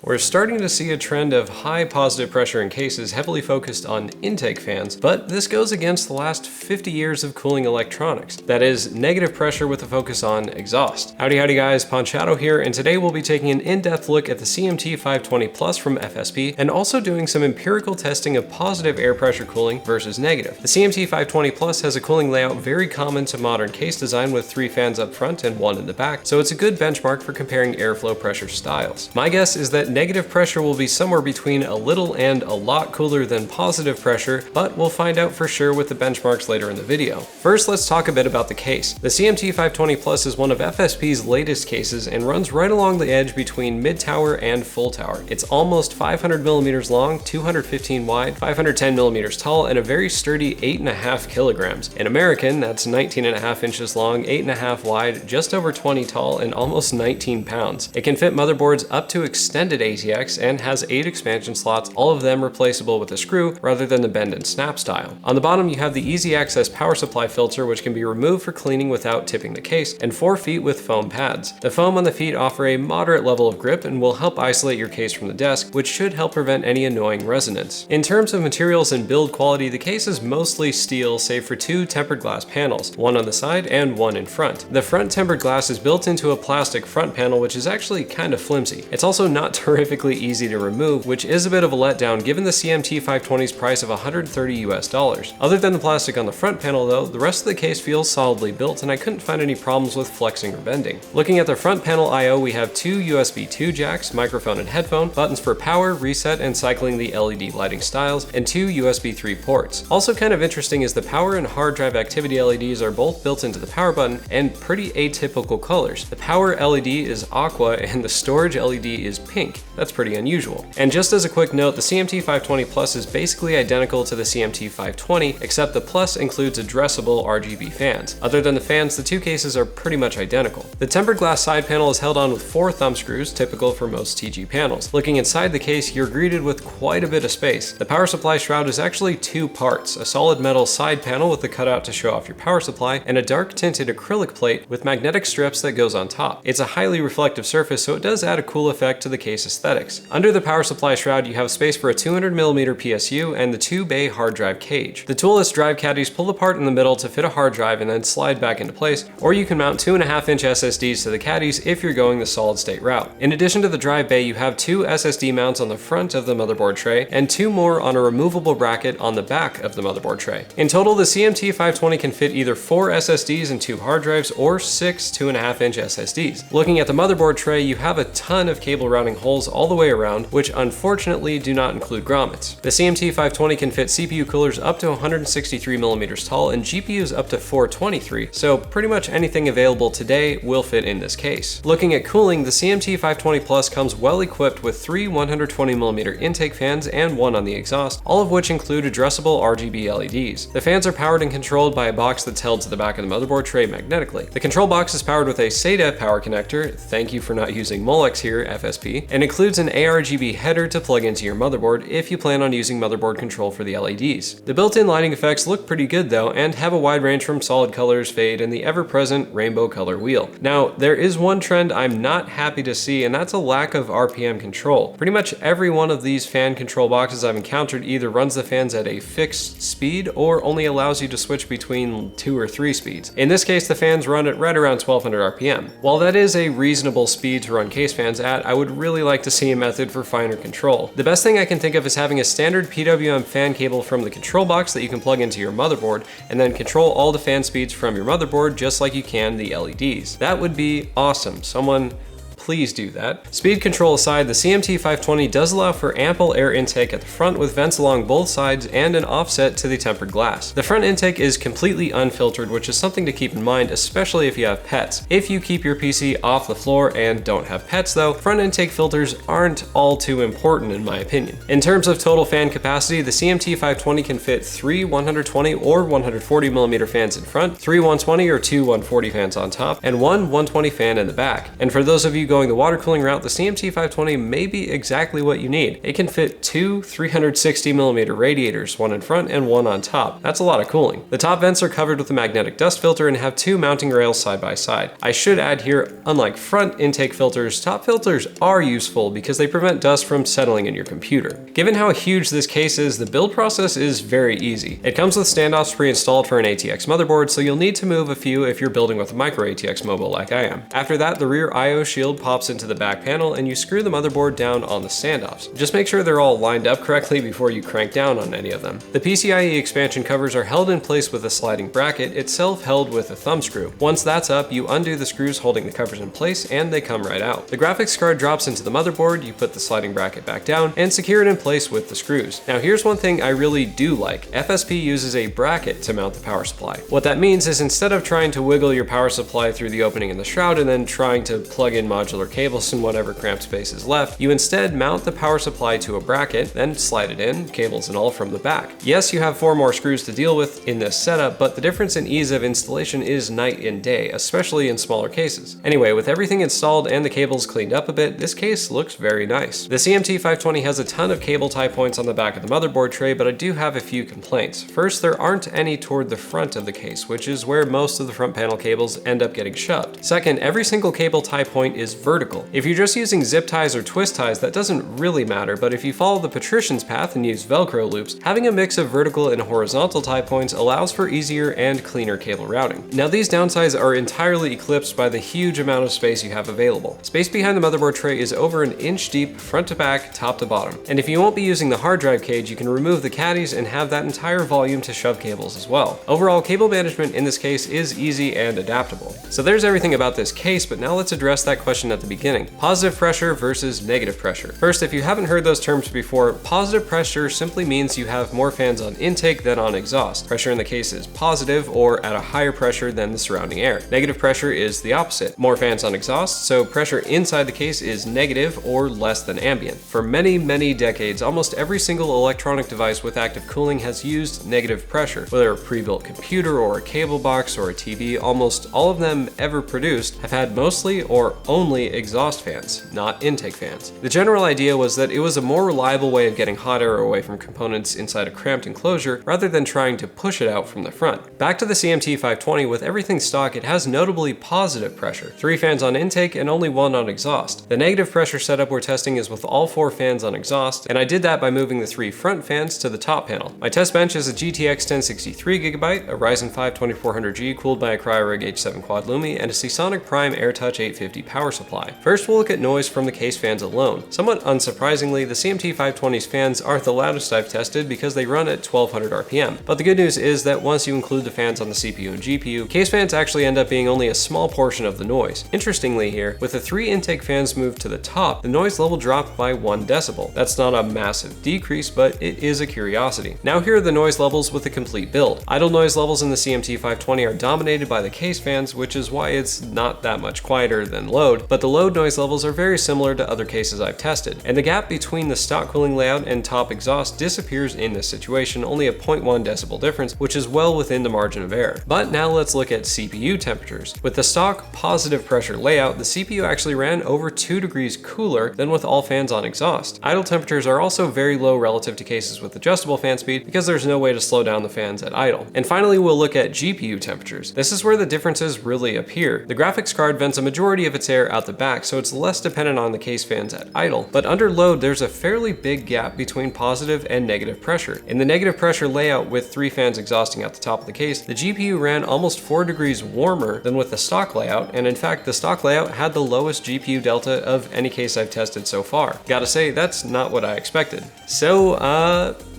We're starting to see a trend of high positive pressure in cases heavily focused on intake fans, but this goes against the last 50 years of cooling electronics. That is, negative pressure with a focus on exhaust. Howdy guys, Ponchato here, and today we'll be taking an in-depth look at the CMT520 Plus from FSP, and also doing some empirical testing of positive air pressure cooling versus negative. The CMT520 Plus has a cooling layout very common to modern case design with 3 fans up front and 1 in the back, so it's a good benchmark for comparing airflow pressure styles. My guess is that negative pressure will be somewhere between a little and a lot cooler than positive pressure, but we'll find out for sure with the benchmarks later in the video. First, let's talk a bit about the case. The CMT520 Plus is one of FSP's latest cases and runs right along the edge between mid-tower and full tower. It's almost 500 millimeters long, 215 wide, 510 millimeters tall, and a very sturdy 8.5 kilograms. In American, that's 19.5 inches long, 8.5 wide, just over 20 tall, and almost 19 pounds. It can fit motherboards up to extended ATX and has 8 expansion slots, all of them replaceable with a screw rather than the bend and snap style. On the bottom you have the easy access power supply filter, which can be removed for cleaning without tipping the case, and 4 feet with foam pads. The foam on the feet offer a moderate level of grip and will help isolate your case from the desk, which should help prevent any annoying resonance. In terms of materials and build quality, the case is mostly steel save for 2 tempered glass panels, 1 on the side and 1 in front. The front tempered glass is built into a plastic front panel, which is actually kind of flimsy. It's also not terrifically easy to remove, which is a bit of a letdown given the CMT520's price of $130 US. Other than the plastic on the front panel though, the rest of the case feels solidly built and I couldn't find any problems with flexing or bending. Looking at the front panel I/O, we have 2 USB 2 jacks, microphone and headphone, buttons for power, reset, and cycling the LED lighting styles, and 2 USB 3 ports. Also kind of interesting is the power and hard drive activity LEDs are both built into the power button and pretty atypical colors. The power LED is aqua and the storage LED is pink. That's pretty unusual. And just as a quick note, the CMT520 Plus is basically identical to the CMT520, except the Plus includes addressable RGB fans. Other than the fans, the two cases are pretty much identical. The tempered glass side panel is held on with 4 thumb screws, typical for most TG panels. Looking inside the case, you're greeted with quite a bit of space. The power supply shroud is actually 2 parts, a solid metal side panel with the cutout to show off your power supply, and a dark tinted acrylic plate with magnetic strips that goes on top. It's a highly reflective surface, so it does add a cool effect to the case aesthetics. Under the power supply shroud, you have space for a 200mm PSU and the 2-bay hard drive cage. The toolless drive caddies pull apart in the middle to fit a hard drive and then slide back into place, or you can mount 2.5-inch SSDs to the caddies if you're going the solid state route. In addition to the drive bay, you have 2 SSD mounts on the front of the motherboard tray and 2 more on a removable bracket on the back of the motherboard tray. In total, the CMT520 can fit either 4 SSDs and 2 hard drives or 6 2.5-inch SSDs. Looking at the motherboard tray, you have a ton of cable routing holes all the way around, which unfortunately do not include grommets. The CMT520 can fit CPU coolers up to 163mm tall and GPUs up to 423, so pretty much anything available today will fit in this case. Looking at cooling, the CMT520 Plus comes well equipped with 3 120mm intake fans and 1 on the exhaust, all of which include addressable RGB LEDs. The fans are powered and controlled by a box that's held to the back of the motherboard tray magnetically. The control box is powered with a SATA power connector, thank you for not using Molex here, FSP, and includes an ARGB header to plug into your motherboard if you plan on using motherboard control for the LEDs. The built-in lighting effects look pretty good though, and have a wide range from solid colors, fade, and the ever-present rainbow color wheel. Now, there is one trend I'm not happy to see, and that's a lack of RPM control. Pretty much every one of these fan control boxes I've encountered either runs the fans at a fixed speed or only allows you to switch between 2 or 3 speeds. In this case, the fans run at right around 1200 RPM. While that is a reasonable speed to run case fans at, I would really like to see a method for finer control. The best thing I can think of is having a standard PWM fan cable from the control box that you can plug into your motherboard and then control all the fan speeds from your motherboard just like you can the LEDs. That would be awesome. Someone please do that. Speed control aside, the CMT520 does allow for ample air intake at the front with vents along both sides and an offset to the tempered glass. The front intake is completely unfiltered, which is something to keep in mind, especially if you have pets. If you keep your PC off the floor and don't have pets though, front intake filters aren't all too important in my opinion. In terms of total fan capacity, the CMT520 can fit 3 120 or 140mm fans in front, 3 120 or 2 140 fans on top, and 1 120 fan in the back. And for those of you going the water cooling route, the CMT520 may be exactly what you need. It can fit two 360mm radiators, one in front and one on top. That's a lot of cooling. The top vents are covered with a magnetic dust filter and have two mounting rails side by side. I should add here, unlike front intake filters, top filters are useful because they prevent dust from settling in your computer. Given how huge this case is, the build process is very easy. It comes with standoffs pre-installed for an ATX motherboard, so you'll need to move a few if you're building with a micro ATX mobile like I am. After that, the rear I/O shield pops into the back panel and you screw the motherboard down on the standoffs. Just make sure they're all lined up correctly before you crank down on any of them. The PCIe expansion covers are held in place with a sliding bracket, itself held with a thumb screw. Once that's up, you undo the screws holding the covers in place and they come right out. The graphics card drops into the motherboard, you put the sliding bracket back down and secure it in place with the screws. Now here's one thing I really do like. FSP uses a bracket to mount the power supply. What that means is instead of trying to wiggle your power supply through the opening in the shroud and then trying to plug in modular cables in whatever cramped space is left, you instead mount the power supply to a bracket, then slide it in, cables and all, from the back. Yes, you have 4 more screws to deal with in this setup, but the difference in ease of installation is night and day, especially in smaller cases. Anyway, with everything installed and the cables cleaned up a bit, this case looks very nice. The CMT520 has a ton of cable tie points on the back of the motherboard tray, but I do have a few complaints. First, there aren't any toward the front of the case, which is where most of the front panel cables end up getting shoved. Second, every single cable tie point is vertical. If you're just using zip ties or twist ties, that doesn't really matter, but if you follow the patrician's path and use Velcro loops, having a mix of vertical and horizontal tie points allows for easier and cleaner cable routing. Now these downsides are entirely eclipsed by the huge amount of space you have available. Space behind the motherboard tray is over an inch deep, front to back, top to bottom. And if you won't be using the hard drive cage, you can remove the caddies and have that entire volume to shove cables as well. Overall, cable management in this case is easy and adaptable. So there's everything about this case, but now let's address that question at the beginning. Positive pressure versus negative pressure. First, if you haven't heard those terms before, positive pressure simply means you have more fans on intake than on exhaust. Pressure in the case is positive or at a higher pressure than the surrounding air. Negative pressure is the opposite. More fans on exhaust, so pressure inside the case is negative or less than ambient. For many decades, almost every single electronic device with active cooling has used negative pressure. Whether a pre-built computer or a cable box or a TV, almost all of them ever produced have had mostly or only exhaust fans, not intake fans. The general idea was that it was a more reliable way of getting hot air away from components inside a cramped enclosure rather than trying to push it out from the front. Back to the CMT520, with everything stock, it has notably positive pressure. 3 fans on intake and only 1 on exhaust. The negative pressure setup we're testing is with all 4 fans on exhaust, and I did that by moving the 3 front fans to the top panel. My test bench is a GTX 1063GB, a Ryzen 5 2400G cooled by a Cryorig H7 Quad Lumi, and a Seasonic Prime AirTouch 850 power supply. First, we'll look at noise from the case fans alone. Somewhat unsurprisingly, the CMT520's fans aren't the loudest I've tested because they run at 1200 RPM. But the good news is that once you include the fans on the CPU and GPU, case fans actually end up being only a small portion of the noise. Interestingly here, with the 3 intake fans moved to the top, the noise level dropped by 1 decibel. That's not a massive decrease, but it is a curiosity. Now here are the noise levels with a complete build. Idle noise levels in the CMT520 are dominated by the case fans, which is why it's not that much quieter than load, but the load noise levels are very similar to other cases I've tested. And the gap between the stock cooling layout and top exhaust disappears in this situation, only a 0.1 decibel difference, which is well within the margin of error. But now let's look at CPU temperatures. With the stock positive pressure layout, the CPU actually ran over 2 degrees cooler than with all fans on exhaust. Idle temperatures are also very low relative to cases with adjustable fan speed because there's no way to slow down the fans at idle. And finally, we'll look at GPU temperatures. This is where the differences really appear. The graphics card vents a majority of its air out the back, so it's less dependent on the case fans at idle. But under load, there's a fairly big gap between positive and negative pressure. In the negative pressure layout with 3 fans exhausting at the top of the case, the GPU ran almost 4 degrees warmer than with the stock layout, and in fact, the stock layout had the lowest GPU delta of any case I've tested so far. Gotta say, that's not what I expected. So,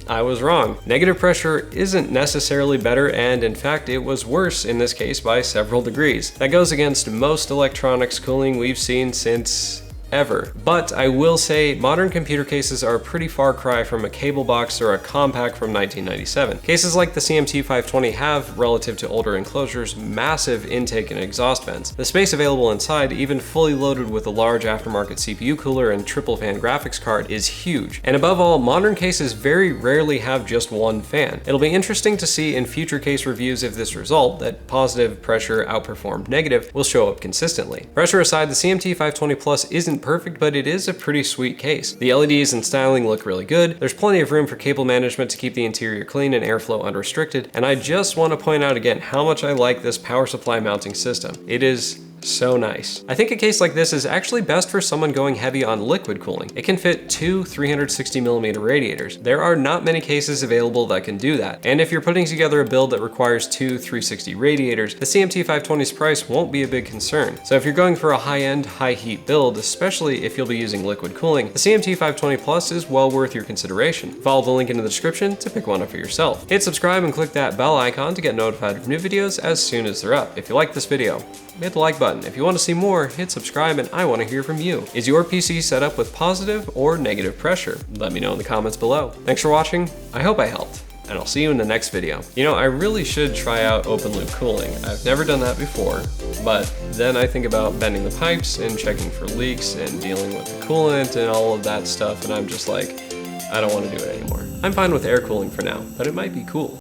I was wrong. Negative pressure isn't necessarily better, and in fact it was worse in this case by several degrees. That goes against most electronics cooling we've seen since ever. But I will say modern computer cases are a pretty far cry from a cable box or a compact from 1997. Cases like the CMT520 have, relative to older enclosures, massive intake and exhaust vents. The space available inside, even fully loaded with a large aftermarket CPU cooler and triple fan graphics card, is huge. And above all, modern cases very rarely have just one fan. It'll be interesting to see in future case reviews if this result, that positive pressure outperformed negative, will show up consistently. Pressure aside, the CMT520 Plus isn't perfect, but it is a pretty sweet case. The LEDs and styling look really good, there's plenty of room for cable management to keep the interior clean and airflow unrestricted, and I just want to point out again how much I like this power supply mounting system. It is so nice. I think a case like this is actually best for someone going heavy on liquid cooling. It can fit two 360mm radiators. There are not many cases available that can do that. And if you're putting together a build that requires two 360 radiators, the CMT520's price won't be a big concern. So if you're going for a high-end, high-heat build, especially if you'll be using liquid cooling, the CMT520 Plus is well worth your consideration. Follow the link in the description to pick one up for yourself. Hit subscribe and click that bell icon to get notified of new videos as soon as they're up. If you like this video, hit the like button. If you want to see more, hit subscribe, and I want to hear from you. Is your PC set up with positive or negative pressure? Let me know in the comments below. Thanks for watching. I hope I helped, and I'll see you in the next video. You know, I really should try out open loop cooling. I've never done that before, but then I think about bending the pipes and checking for leaks and dealing with the coolant and all of that stuff, and I'm just like, I don't want to do it anymore. I'm fine with air cooling for now, but it might be cool.